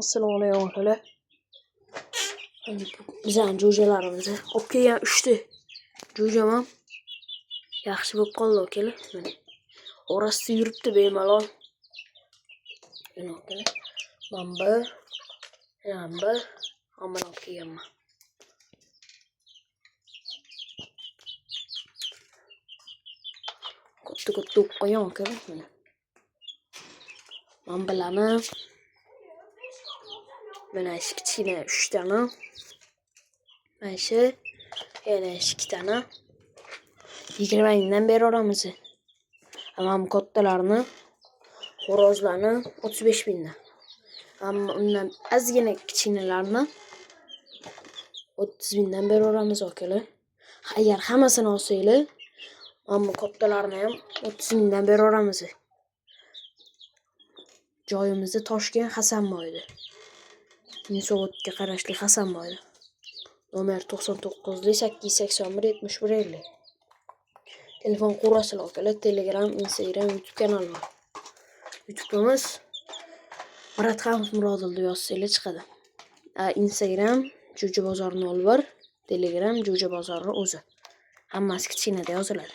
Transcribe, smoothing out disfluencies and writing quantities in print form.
Assalomu alaykum akalar. Bizning jo'jalarimizni olib kelgan 3 ta jo'jam ham yaxshi bo'lib qoldi akalar. Mana orasida yuribdi bemalol. Mana akalar. Mana bir olib kelganman. Katta o'qib qo'ygan akalar. Mana bularni mana shu kichkina 3 tani. Mana shu yana 2 tani. 20 mingdan beri olamiz. Mana bu kattalarni, xo'rozlarni 35 mingdan. Amma undan ozgina kichkinalarni 30 mingdan beri olamiz akalar. Agar hammasini olsanglar, mana bu kattalarni ham 30 mingdan beri olamiz. Joyimiz Toshkent Hasanboyda. Yunusobodga qarashli Hasanboyda. Nomer 99 881 71 50. Telefon qo'rasizlar akalar. Telegram, Instagram, YouTube kanalim. YouTube'imiz Muratxanov Murodil deb yozsanglar chiqadi. Instagram Jo'ja bozori 01, Telegram Jo'ja bozori o'zi. Hammasi kichkinada yoziladi.